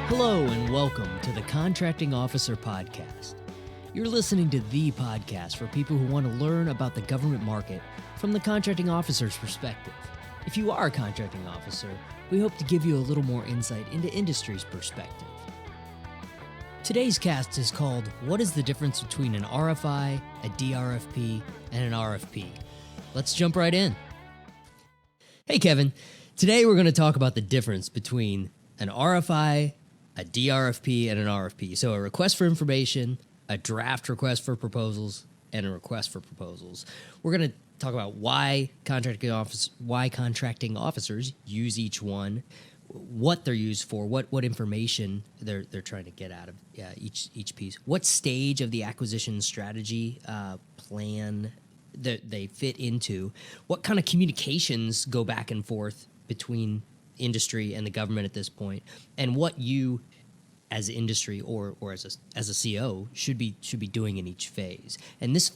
Hello and welcome to the Contracting Officer Podcast. You're listening to the podcast for people who want to learn about the government market from the contracting officer's perspective. If you are a contracting officer, we hope to give you a little more insight into industry's perspective. Today's cast is called What is the Difference Between an RFI, a DRFP, and an RFP? Let's jump right in. Hey Kevin, today we're going to talk about the difference between an RFI, a DRFP, and an RFP. So a request for information, a draft request for proposals, and a request for proposals. We're going to talk about why contracting officers use each one, what they're used for, what information they're trying to get out of each piece, what stage of the acquisition strategy plan that they fit into, what kind of communications go back and forth between industry and the government at this point, and what you as industry or as a CO should be doing in each phase. And this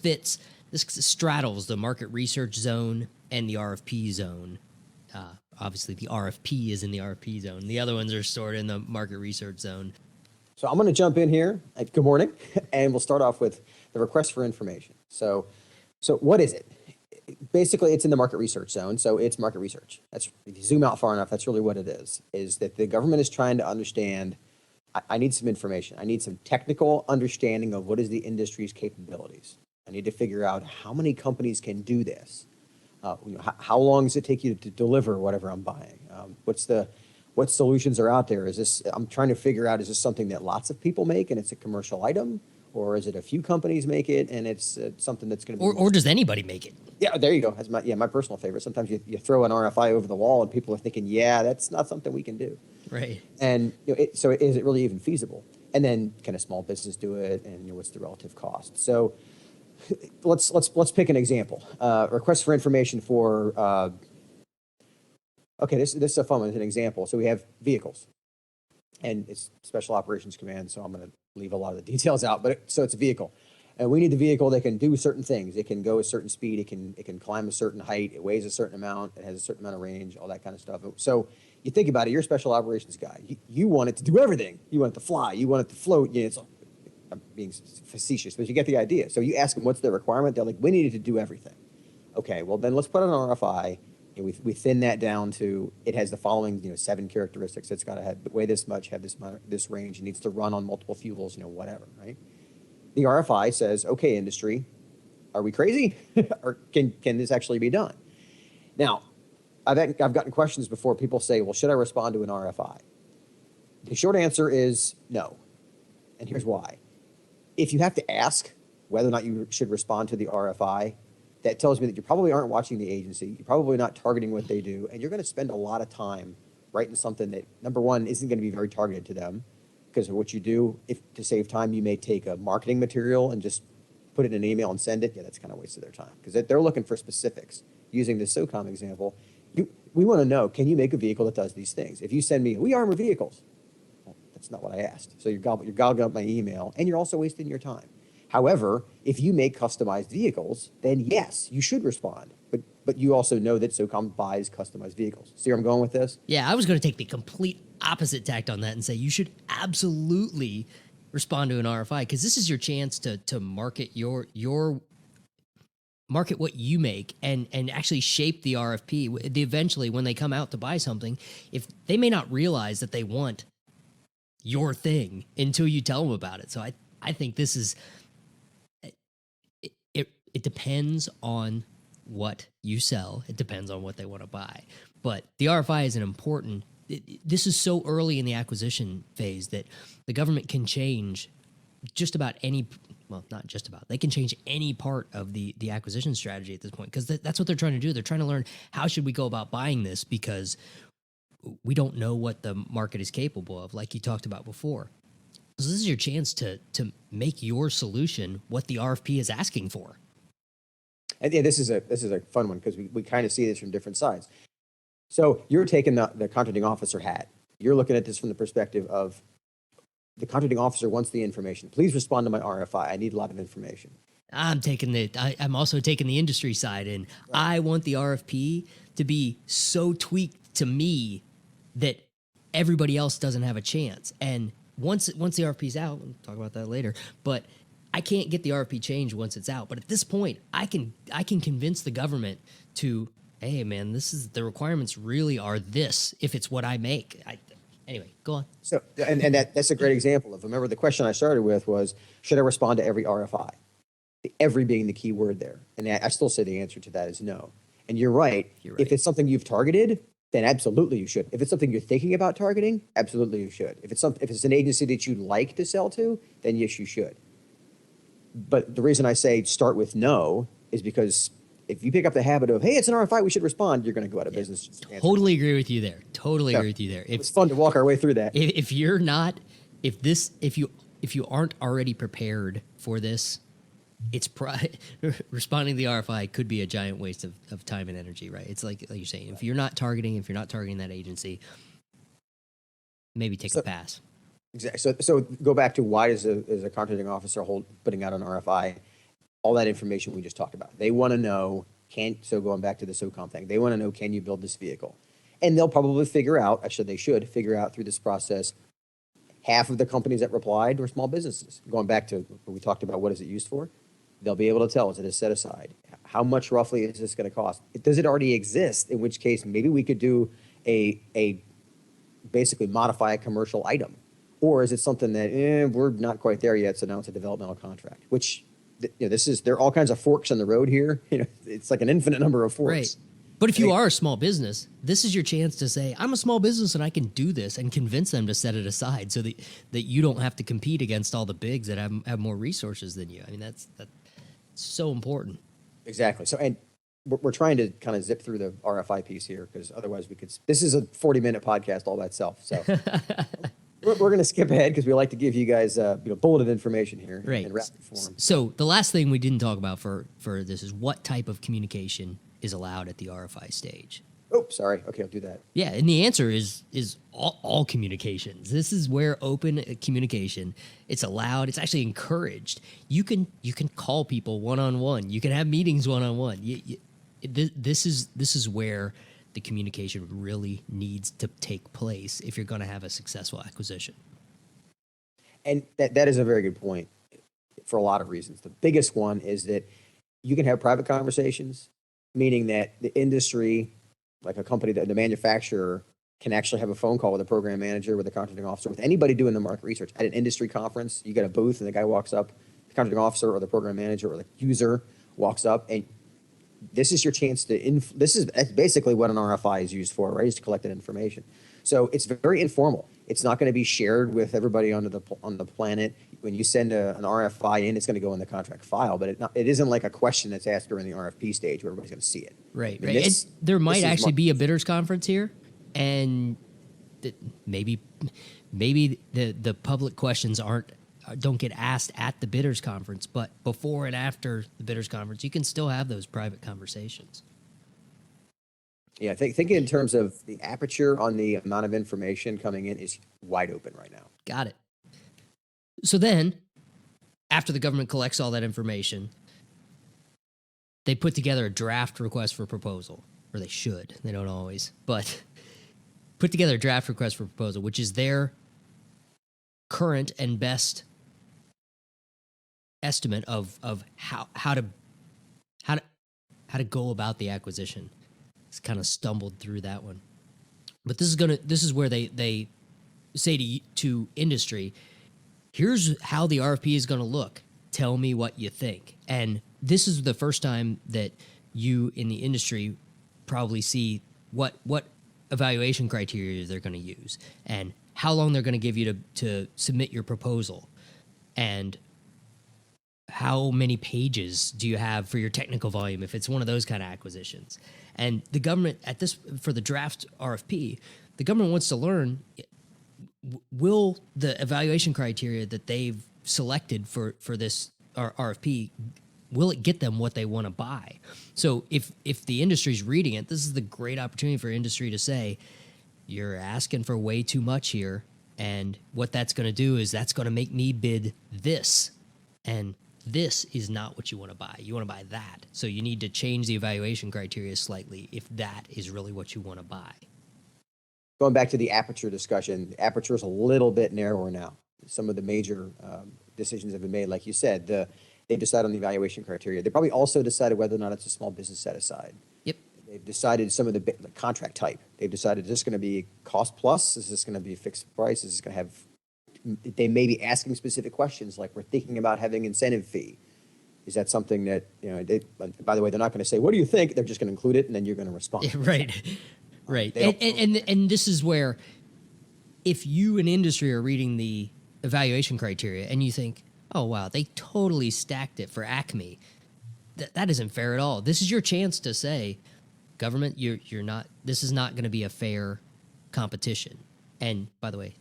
straddles the market research zone and the RFP zone. Obviously the RFP is in the RFP zone. The other ones are stored in the market research zone. So I'm going to jump in here. Good morning, and we'll start off with the request for information. So what is it? Basically, it's in the market research zone, so it's market research. That's, if you zoom out far enough, that's really what it is that the government is trying to understand, I need some information. I need some technical understanding of what is the industry's capabilities. I need to figure out how many companies can do this. How long does it take you to deliver whatever I'm buying? What solutions are out there? I'm trying to figure out, is this something that lots of people make and it's a commercial item? Or is it a few companies make it and it's something that's going to be... Or does anybody make it? Yeah, there you go. That's my personal favorite. Sometimes you throw an RFI over the wall and people are thinking, yeah, that's not something we can do. Right. And so is it really even feasible? And then can a small business do it? And what's the relative cost? So let's pick an example. Request for information for... okay, this is a fun one. It's an example. So we have vehicles. And it's Special Operations Command, so I'm going to leave a lot of the details out. So it's a vehicle, and we need the vehicle that can do certain things. It can go a certain speed. It can climb a certain height. It weighs a certain amount. It has a certain amount of range. All that kind of stuff. So you think about it. You're a Special Operations guy. You want it to do everything. You want it to fly. You want it to float. I'm being facetious, but you get the idea. So you ask them what's their requirement. They're like, we need it to do everything. Okay, well then let's put an RFI. We thin that down to, it has the following 7 characteristics. It's got to weigh this much, have this range, it needs to run on multiple fuels, whatever, right? The RFI says, okay, industry, are we crazy? Or can this actually be done? Now, I've gotten questions before. People say, well, should I respond to an RFI? The short answer is no. And here's why. If you have to ask whether or not you should respond to the RFI, that tells me that you probably aren't watching the agency. You're probably not targeting what they do. And you're going to spend a lot of time writing something that, number one, isn't going to be very targeted to them. Because of what you do, if to save time, you may take a marketing material and just put it in an email and send it. Yeah, that's kind of a waste of their time. Because they're looking for specifics. Using the SOCOM example, we want to know, can you make a vehicle that does these things? If you send me, we armor vehicles. Well, that's not what I asked. So you're gobbling up my email, and you're also wasting your time. However, if you make customized vehicles, then yes, you should respond. But you also know that SOCOM buys customized vehicles. See where I'm going with this? Yeah, I was going to take the complete opposite tact on that and say you should absolutely respond to an RFI, because this is your chance to market market what you make and actually shape the RFP. Eventually, when they come out to buy something, if they may not realize that they want your thing until you tell them about it. So I think this is... It depends on what you sell. It depends on what they want to buy. But the RFI is an important... This is so early in the acquisition phase that the government can change just about any... Well, not just about. They can change any part of the acquisition strategy at this point, because that's what they're trying to do. They're trying to learn, how should we go about buying this, because we don't know what the market is capable of, like you talked about before. So this is your chance to make your solution what the RFP is asking for. And yeah, this is a fun one, because we kind of see this from different sides. So you're taking the contracting officer hat. You're looking at this from the perspective of the contracting officer wants the information. Please respond to my RFI. I need a lot of information. I'm also taking the industry side, and right. I want the RFP to be so tweaked to me that everybody else doesn't have a chance. And once the RFP's out, we'll talk about that later, but I can't get the RFP changed once it's out. But at this point, I can convince the government to, hey man, the requirements really are this if it's what I make. Anyway, go on. So, and that's a great example of, remember the question I started with was, should I respond to every RFI? The every being the key word there. And I still say the answer to that is no. And you're right. If it's something you've targeted, then absolutely you should. If it's something you're thinking about targeting, absolutely you should. If it's an agency that you'd like to sell to, then yes, you should. But the reason I say start with no is because if you pick up the habit of, hey, it's an RFI, we should respond, you're going to go out of business. Totally agree with you there. It's fun to walk our way through that. If you aren't already prepared for this, responding to the RFI could be a giant waste of time and energy, right? It's like you're saying, if you're not targeting that agency, maybe take a pass. Exactly. So go back to why is a contracting officer putting out an RFI? All that information we just talked about. They want to know, going back to the SOCOM thing, they want to know, can you build this vehicle? And they'll probably figure out through this process, half of the companies that replied were small businesses. Going back to what we talked about, what is it used for? They'll be able to tell, is it a set aside? How much roughly is this going to cost? Does it already exist? In which case, maybe we could do basically modify a commercial item. Or is it something that we're not quite there yet, so now it's a developmental contract, which there are all kinds of forks in the road here. It's like an infinite number of forks. Right. But if you are a small business, this is your chance to say, I'm a small business and I can do this, and convince them to set it aside so that you don't have to compete against all the bigs that have more resources than you. I mean, that's so important. Exactly. So, and we're trying to kind of zip through the RFI piece here, because otherwise this is a 40-minute podcast all by itself. So we're going to skip ahead because we like to give you guys bulleted information here in rapid form. So the last thing we didn't talk about for this is what type of communication is allowed at the RFI stage. Oh, sorry. Okay, I'll do that. Yeah, and the answer is all communications. This is where open communication, it's allowed. It's actually encouraged. You can call people one-on-one. You can have meetings one-on-one. This is where the communication really needs to take place if you're going to have a successful acquisition. And that is a very good point for a lot of reasons. The biggest one is that you can have private conversations, meaning that the industry, like a company, the manufacturer, can actually have a phone call with a program manager, with a contracting officer, with anybody doing the market research. At an industry conference, you get a booth and the guy walks up, the contracting officer or the program manager or the user walks up, and this is your chance to, that's basically what an RFI is used for, right? Is to collect that information. So it's very informal. It's not going to be shared with everybody on the planet. When you send an RFI in, it's going to go in the contract file, but it isn't like a question that's asked during the RFP stage where everybody's going to see it. Right. There might actually be a bidders conference here, and maybe the public questions don't get asked at the bidders conference, but before and after the bidders conference, you can still have those private conversations. Yeah, thinking in terms of the aperture on the amount of information coming in is wide open right now. Got it. So then, after the government collects all that information, they put together a draft request for proposal, or they should. They don't always, but put together a draft request for proposal, which is their current and best estimate of how to go about the acquisition. It's kind of stumbled through that one, but this is where they say to industry, here's how the RFP is going to look. Tell me what you think. And this is the first time that you in the industry probably see what evaluation criteria they're going to use and how long they're going to give you to submit your proposal, and how many pages do you have for your technical volume if it's one of those kind of acquisitions. And the government for the draft RFP, the government wants to learn, will the evaluation criteria that they've selected for this RFP, will it get them what they want to buy? So if the industry's reading it, this is the great opportunity for industry to say, you're asking for way too much here, and what that's going to do is that's going to make me bid this, and this is not what you want to buy. You want to buy that. So you need to change the evaluation criteria slightly if that is really what you want to buy. going back to the aperture discussion, the aperture is a little bit narrower now. Some of the major decisions have been made, like you said. They've decided on the evaluation criteria. They probably also decided whether or not it's a small business set aside. Yep. They've decided some of the contract type. They've decided, is this going to be cost plus? Is this going to be a fixed price? Is this going to have, they may be asking specific questions, like we're thinking about having incentive fee. Is that something that, by the way, they're not going to say, what do you think? They're just going to include it, and then you're going to respond. Right. Right. And this is where, if you in industry are reading the evaluation criteria and you think, oh, wow, they totally stacked it for Acme, that isn't fair at all. This is your chance to say, government, you're not, this is not going to be a fair competition. And by the way,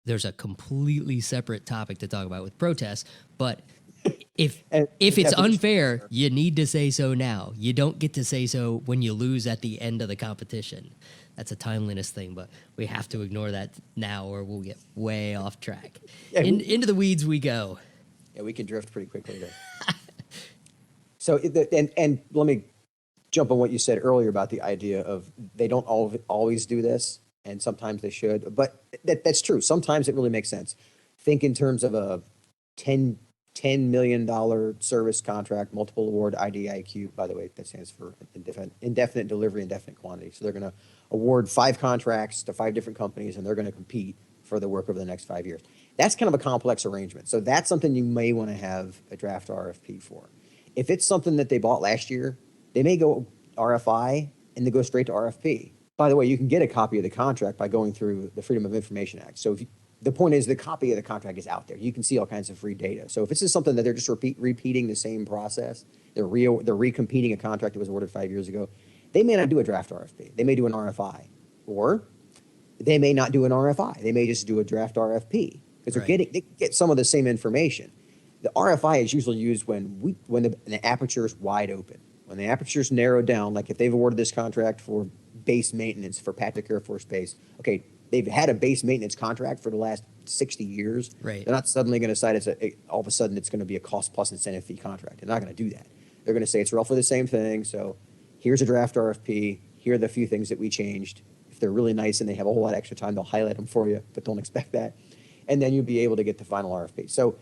there's a completely separate topic to talk about with protests, but if it's unfair, you need to say so now. You don't get to say so when you lose at the end of the competition. That's a timeliness thing, but we have to ignore that now or we'll get way off track. Yeah, into the weeds we go. Yeah, we can drift pretty quickly there. So, and let me jump on what you said earlier about the idea of they don't always do this, and sometimes they should. But that's true. Sometimes it really makes sense. Think in terms of a $10 million service contract, multiple award IDIQ. By the way, that stands for indefinite delivery, indefinite quantity. So they're going to award 5 contracts to 5 different companies, and they're going to compete for the work over the next 5 years. That's kind of a complex arrangement. So that's something you may want to have a draft RFP for. If it's something that they bought last year, they may go RFI and they go straight to RFP. By the way, you can get a copy of the contract by going through the Freedom of Information Act. So the point is the copy of the contract is out there. You can see all kinds of free data. So if this is something that they're just repeating the same process, they're recompeting a contract that was awarded 5 years ago, they may not do a draft RFP. They may do an RFI. Or they may not do an RFI. They may just do a draft RFP because they get some of the same information. The RFI is usually used when the aperture is wide open. When the aperture is narrowed down, like if they've awarded this contract for base maintenance for Patrick Air Force Base, okay, they've had a base maintenance contract for the last 60 years. Right. They're not suddenly going to decide all of a sudden it's going to be a cost plus incentive fee contract. They're not going to do that. They're going to say it's roughly the same thing. So here's a draft RFP. Here are the few things that we changed. If they're really nice and they have a whole lot of extra time, they'll highlight them for you, but don't expect that. And then you'll be able to get the final RFP. So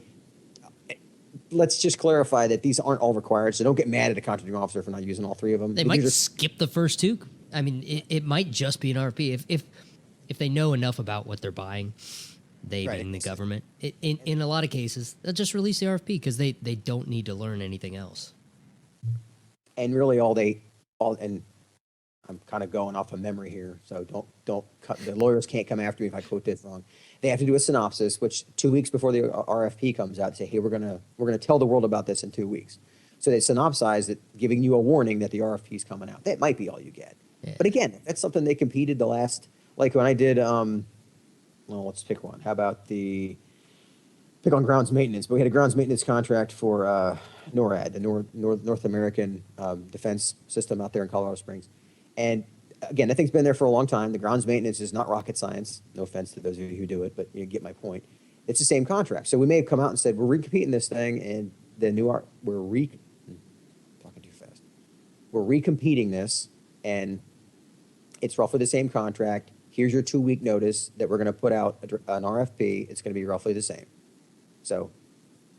let's just clarify that these aren't all required. So don't get mad at a contracting officer for not using all 3 of them. They might skip the first 2. I mean, it might just be an RFP if they know enough about what they're buying. They being the government. In a lot of cases, they'll just release the RFP because they don't need to learn anything else. And really, and I'm kind of going off of memory here, so don't cut. The lawyers can't come after me if I quote this wrong. They have to do a synopsis, which 2 weeks before the RFP comes out, say, hey, we're gonna tell the world about this in 2 weeks. So they synopsize it, giving you a warning that the RFP is coming out. That might be all you get. Yeah. But again, that's something they competed the last, like when I did. Well, let's pick one. How about pick on grounds maintenance? But we had a grounds maintenance contract for NORAD, the North American Defense System out there in Colorado Springs. And again, that thing's been there for a long time. The grounds maintenance is not rocket science. No offense to those of you who do it, but you get my point. It's the same contract. So we may have come out and said, we're recompeting this thing, and the new talking too fast. We're recompeting this, and it's roughly the same contract. Here's your 2-week notice that we're going to put out an RFP. It's going to be roughly the same. So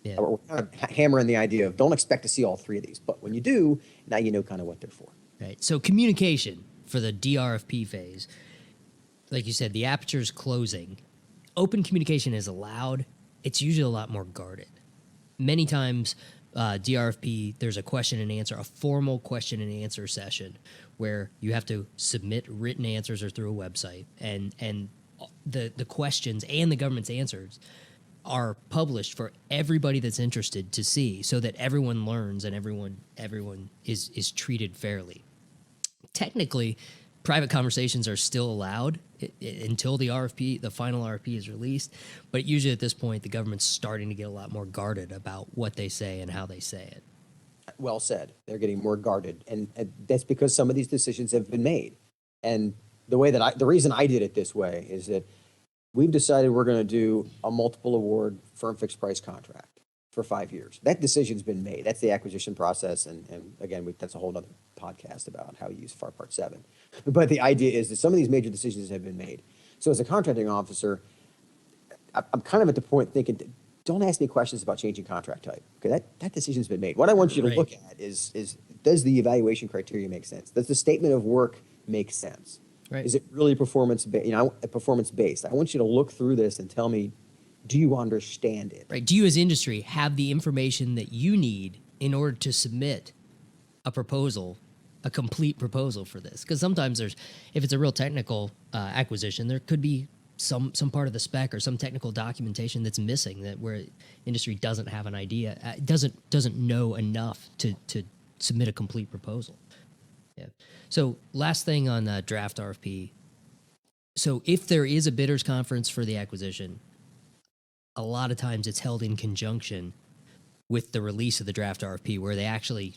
we're kind of hammering the idea of don't expect to see all 3 of these, but when you do, now you know kind of what they're for. Right. So communication for the DRFP phase, like you said, the aperture's closing. Open communication is allowed. It's usually a lot more guarded. Many times, DRFP, there's a question and answer, a formal question and answer session where you have to submit written answers or through a website, and the questions and the government's answers are published for everybody that's interested to see, so that everyone learns and everyone is treated fairly. Technically, private conversations are still allowed until the final RFP is released, but usually at this point, the government's starting to get a lot more guarded about what they say and how they say it. Well said. They're getting more guarded, and that's because some of these decisions have been made. And the reason I did it this way is that we've decided we're going to do a multiple award firm fixed price contract for 5 years. That decision's been made. That's the acquisition process. And again, that's a whole other podcast about how you use FAR Part 7. But the idea is that some of these major decisions have been made. So as a contracting officer, I'm kind of at the point thinking, don't ask me questions about changing contract type. Okay, that decision's been made. What I want you to look at is does the evaluation criteria make sense? Does the statement of work make sense? Right. Is it really performance based? I want you to look through this and tell me, do you understand it? Right. Do you as industry have the information that you need in order to submit a proposal, a complete proposal for this? Because sometimes if it's a real technical acquisition, there could be some part of the spec or some technical documentation that's missing, that where industry doesn't have an idea, doesn't know enough to submit a complete proposal. Yeah. So last thing on draft RFP. So if there is a bidders conference for the acquisition, a lot of times it's held in conjunction with the release of the draft RFP, where the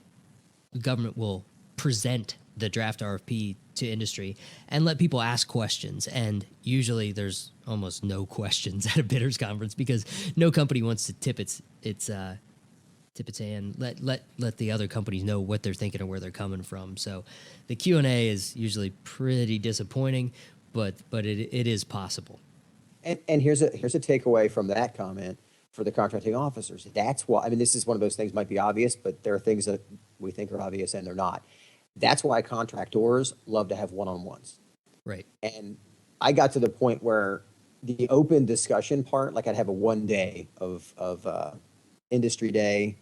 government will present the draft RFP to industry and let people ask questions. And usually there's almost no questions at a bidders conference, because no company wants to tip its hand, let the other companies know what they're thinking and where they're coming from. So the Q&A is usually pretty disappointing, but it is possible. And here's a takeaway from that comment for the contracting officers. That's why, I mean, this is one of those things might be obvious, but there are things that we think are obvious and they're not. That's why contractors love to have one-on-ones. Right. And I got to the point where the open discussion part, like I'd have a 1 day of industry day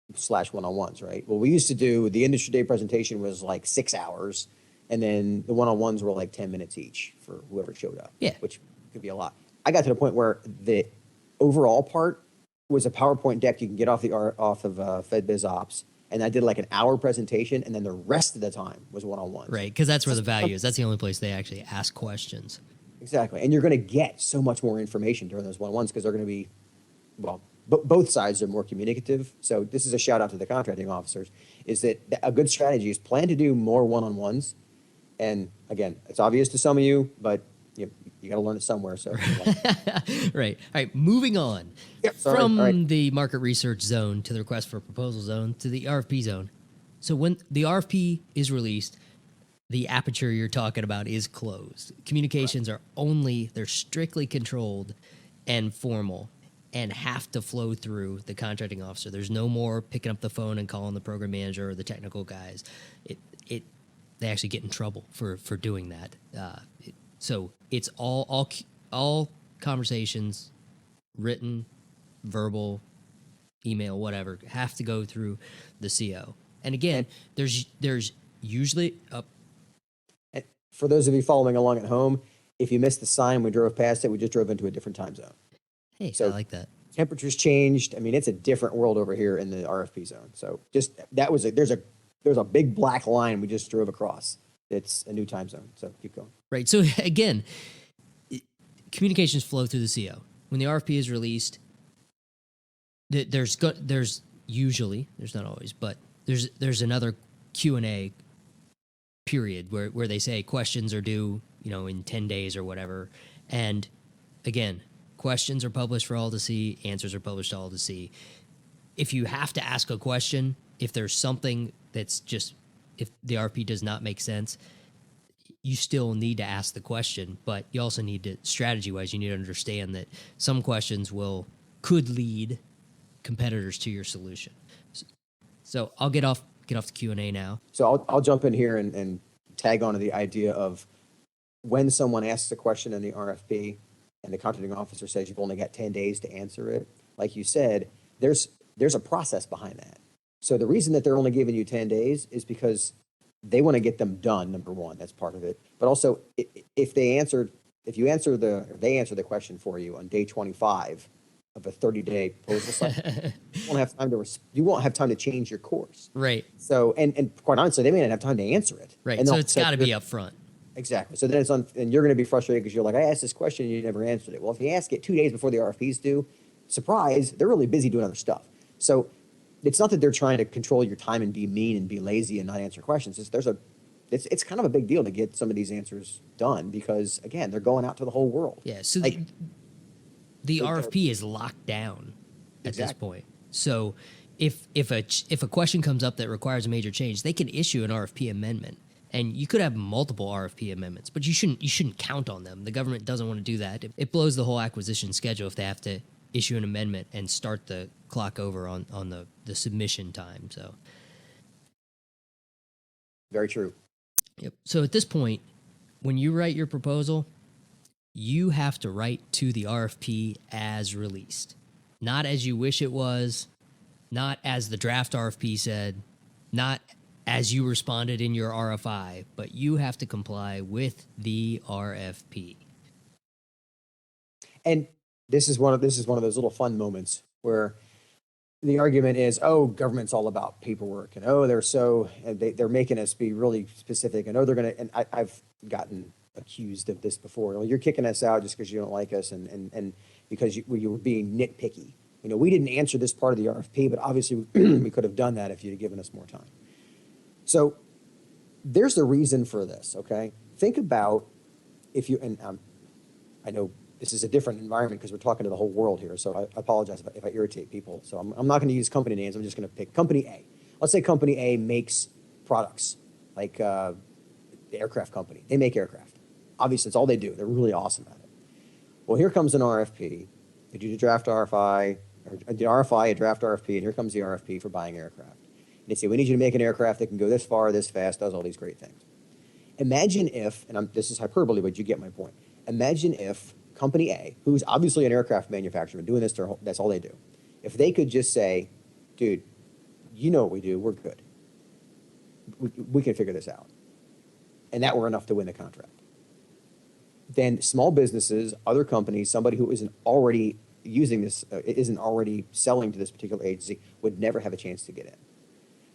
/ one-on-ones, right? Well, we used to do, the industry day presentation was like 6 hours, and then the one-on-ones were like 10 minutes each for whoever showed up. Yeah. Which could be a lot. I got to the point where the overall part was a PowerPoint deck you can get off of FedBiz Ops, and I did like an hour presentation, and then the rest of the time was one-on-ones. Right, because that's where the value is. That's the only place they actually ask questions. Exactly, and you're going to get so much more information during those one-on-ones, because they're going to be, well, both sides are more communicative. So this is a shout out to the contracting officers, is that a good strategy is plan to do more one-on-ones. And again, it's obvious to some of you, but you got to learn it somewhere. So Right. All right. Moving on from the market research zone to the request for proposal zone to the RFP zone. So when the RFP is released, the aperture you're talking about is closed. Communications are they're strictly controlled and formal, and have to flow through the contracting officer. There's no more picking up the phone and calling the program manager or the technical guys. They actually get in trouble for doing that. So it's all conversations, written, verbal, email, whatever, have to go through the CO. And again, there's usually for those of you following along at home, if you missed the sign, we drove past it. We just drove into a different time zone. Hey, so I like that. Temperatures changed. I mean, it's a different world over here in the RFP zone. So just there's a big black line we just drove across. It's a new time zone. So keep going. Right. So again, communications flow through the CO. When the RFP is released, there's usually, there's not always, but there's another Q&A period where they say questions are due, in 10 days or whatever. And again, questions are published for all to see, answers are published to all to see. If you have to ask a question, if there's something that's just, if the RFP does not make sense, you still need to ask the question, but you also need to, strategy-wise, you need to understand that some questions could lead competitors to your solution. So I'll get off the Q&A now. So I'll jump in here and tag on to the idea of when someone asks a question in the RFP and the contracting officer says you've only got 10 days to answer it, like you said, there's a process behind that. So the reason that they're only giving you 10 days is because they want to get them done, number one, that's part of it. But also, if they answer the question for you on day 25 of a 30-day proposal cycle, you won't have time to change your course. Right. So, and quite honestly, they may not have time to answer it. Right. And so it's got to be up front. Exactly. So then and you're going to be frustrated because you're like, I asked this question and you never answered it. Well, if you ask it 2 days before the RFP's due, surprise, they're really busy doing other stuff. So it's not that they're trying to control your time and be mean and be lazy and not answer questions. It's kind of a big deal to get some of these answers done because, again, they're going out to the whole world. Yeah. So the RFP is locked down at this Exactly. point. So if a question comes up that requires a major change, they can issue an RFP amendment. And you could have multiple RFP amendments, but you shouldn't count on them. The government doesn't want to do that. It blows the whole acquisition schedule if they have to issue an amendment and start the clock over on the submission time. So Very true. yep. So at this point, when you write your proposal, you have to write to the RFP as released, not as you wish it was, not as the draft RFP said, not as you responded in your RFI, but you have to comply with the RFP. And this is one of those little fun moments where the argument is, oh, government's all about paperwork, and oh, they're making us be really specific, and oh, they're gonna. And I've gotten accused of this before. Well, you're kicking us out just because you don't like us, and because you were being nitpicky. We didn't answer this part of the RFP, but obviously we could have done that if you'd have given us more time. So there's a reason for this, okay? Think about I know this is a different environment because we're talking to the whole world here, so I apologize if I irritate people. So I'm not going to use company names. I'm just going to pick Company A. Let's say Company A makes products like the aircraft company. They make aircraft. Obviously, it's all they do. They're really awesome at it. Well, here comes an RFP. They do the draft RFI, or the RFI, a draft RFP, and here comes the RFP for buying aircraft. They say, we need you to make an aircraft that can go this far, this fast, does all these great things. Imagine if, this is hyperbole, but you get my point. Imagine if Company A, who's obviously an aircraft manufacturer, doing this, that's all they do. If they could just say, dude, you know what we do, we're good. We can figure this out. And that were enough to win the contract. Then small businesses, other companies, somebody who isn't already using this, isn't already selling to this particular agency, would never have a chance to get in.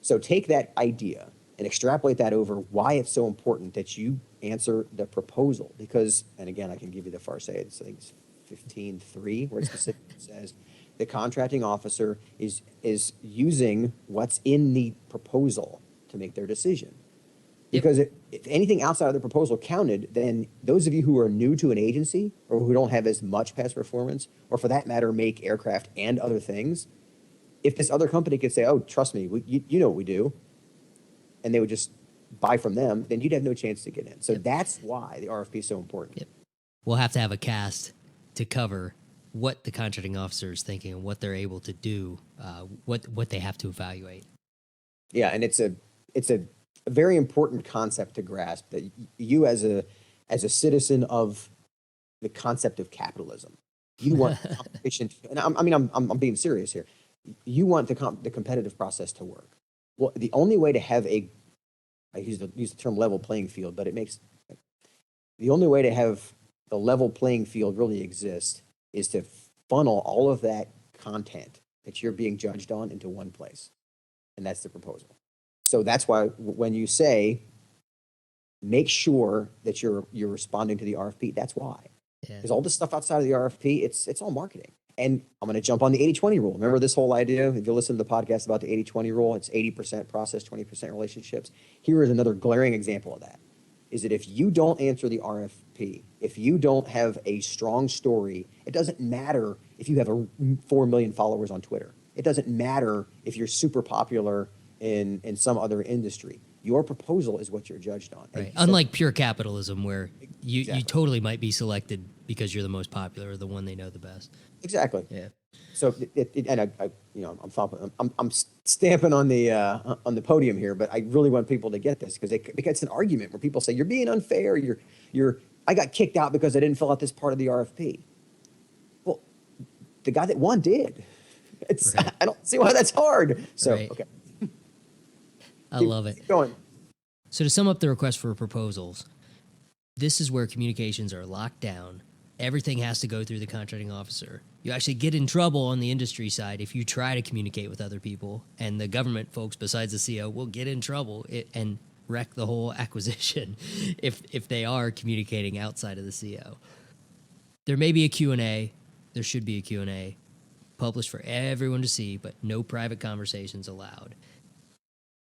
So take that idea and extrapolate that over why it's so important that you answer the proposal. Because, and again, I can give you the FAR say, I think it's 15.3, where it specifically says the contracting officer is using what's in the proposal to make their decision. Because if anything outside of the proposal counted, then those of you who are new to an agency or who don't have as much past performance, or for that matter, make aircraft and other things, if this other company could say, oh, trust me, you know what we do, and they would just buy from them, then you'd have no chance to get in. So that's why the RFP is so important. Yep. We'll have to have a cast to cover what the contracting officer is thinking and what they're able to do, what they have to evaluate. Yeah, and it's a very important concept to grasp, that you as a citizen of the concept of capitalism, you want competition. And I'm being serious here. You want the competitive process to work. Well, the only way to have I use the term level playing field, but the only way to have the level playing field really exist is to funnel all of that content that you're being judged on into one place. And that's the proposal. So that's why when you say, make sure that you're responding to the RFP, that's why. Because all this stuff outside of the RFP, it's all marketing. And I'm going to jump on the 80-20 rule. Remember this whole idea? If you listen to the podcast about the 80-20 rule, it's 80% process, 20% relationships. Here is another glaring example of that. Is that if you don't answer the RFP, if you don't have a strong story, it doesn't matter if you have 4 million followers on Twitter. It doesn't matter if you're super popular in some other industry. Your proposal is what you're judged on. Right. Unlike pure capitalism, where you totally might be selected because you're the most popular or the one they know the best. Exactly. Yeah. So I'm stamping on the podium here, but I really want people to get this because it's an argument where people say you're being unfair. I got kicked out because I didn't fill out this part of the RFP. Well, the guy that won did. Right. I don't see why that's hard. So right. Okay. I love it. Keep going. So to sum up the request for proposals, this is where communications are locked down. Everything has to go through the contracting officer. You actually get in trouble on the industry side if you try to communicate with other people, and the government folks besides the CO will get in trouble and wreck the whole acquisition if they are communicating outside of the CO. There may be a Q&A. There should be a Q&A published for everyone to see, but no private conversations allowed.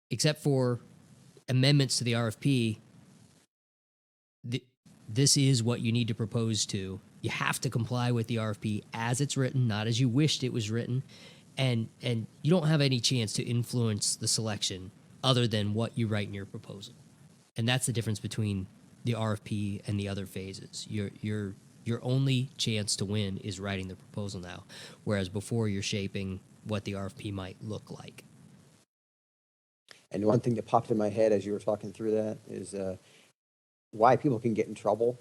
Except for amendments to the RFP, this is what you need to propose to. You have to comply with the RFP as it's written, not as you wished it was written. And you don't have any chance to influence the selection other than what you write in your proposal. And that's the difference between the RFP and the other phases. Your only chance to win is writing the proposal now, whereas before you're shaping what the RFP might look like. And one thing that popped in my head as you were talking through that is why people can get in trouble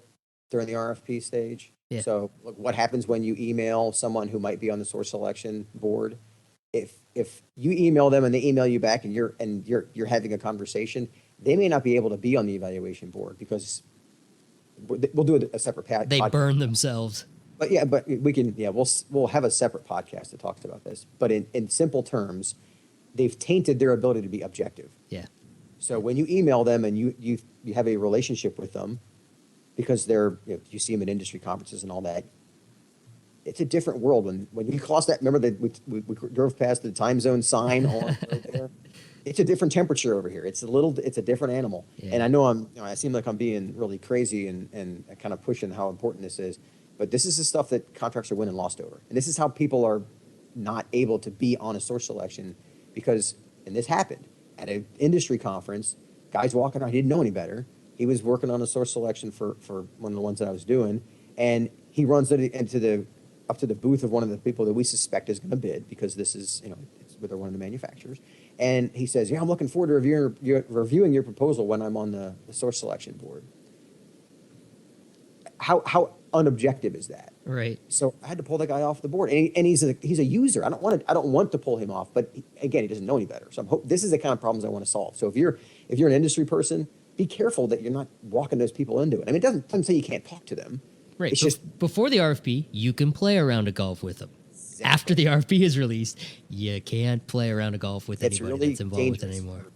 during the RFP stage. Yeah. So look, what happens when you email someone who might be on the source selection board? If you email them and they email you back and you're having a conversation, they may not be able to be on the evaluation board because we'll do a separate podcast. They burn themselves. But we'll have a separate podcast that talks about this. But in simple terms, they've tainted their ability to be objective. Yeah. So when you email them and you have a relationship with them, because you see them at industry conferences and all that, it's a different world when you cross that. Remember that we drove past the time zone sign on right there. It's a different temperature over here. It's a different animal. Yeah. And I know I seem like I'm being really crazy and kind of pushing how important this is, but this is the stuff that contracts are winning and lost over. And this is how people are not able to be on a source selection because, and this happened at an industry conference, guys walking around, he didn't know any better. He was working on a source selection for one of the ones that I was doing. And he runs up to the booth of one of the people that we suspect is going to bid because this is, it's with one of the manufacturers. And he says, I'm looking forward to reviewing your proposal when I'm on the source selection board. How unobjective is that? Right. So I had to pull the guy off the board, and he's a user. I don't want to pull him off, but again, he doesn't know any better. So this is the kind of problems I want to solve. So if you're an industry person, be careful that you're not walking those people into it. I mean, it doesn't say you can't talk to them. Right. It's just before the RFP, you can play a round of golf with them. Exactly. After the RFP is released, you can't play a round of golf with anybody really that's involved with it anymore.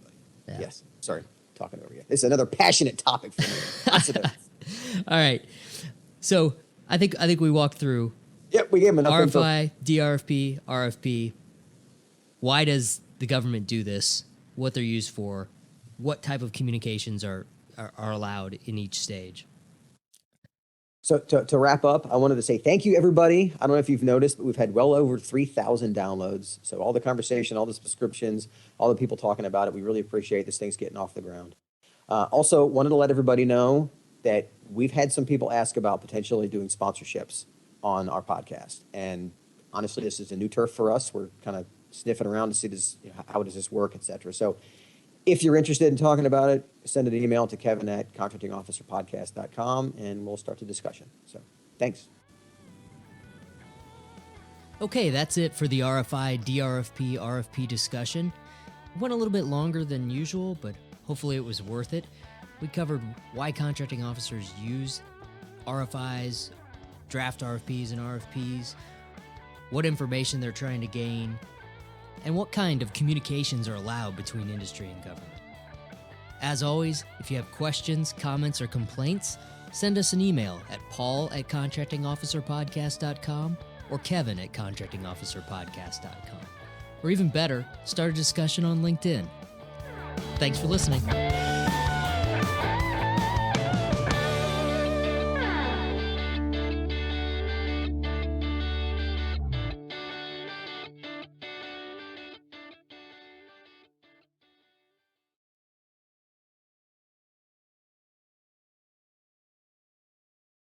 Yeah. Yes. Sorry, talking over you. This is another passionate topic for me. All right. So I think we walked through. Yep, we gave him enough RFI, info. DRFP, RFP. Why does the government do this? What they're used for? What type of communications are allowed in each stage? So to wrap up, I wanted to say thank you, everybody. I don't know if you've noticed, but we've had well over 3,000 downloads. So all the conversation, all the subscriptions, all the people talking about it, we really appreciate this thing's getting off the ground. Also, wanted to let everybody know that we've had some people ask about potentially doing sponsorships on our podcast. And honestly, this is a new turf for us. We're kind of sniffing around to see how does this work, et cetera. So if you're interested in talking about it, send an email to kevin@contractingofficerpodcast.com, and we'll start the discussion. So thanks. Okay, that's it for the RFI, DRFP, RFP discussion. It went a little bit longer than usual, but hopefully it was worth it. We covered why contracting officers use RFIs, draft RFPs and RFPs, what information they're trying to gain, and what kind of communications are allowed between industry and government. As always, if you have questions, comments, or complaints, send us an email at paul@contractingofficerpodcast.com or kevin@contractingofficerpodcast.com. Or even better, start a discussion on LinkedIn. Thanks for listening.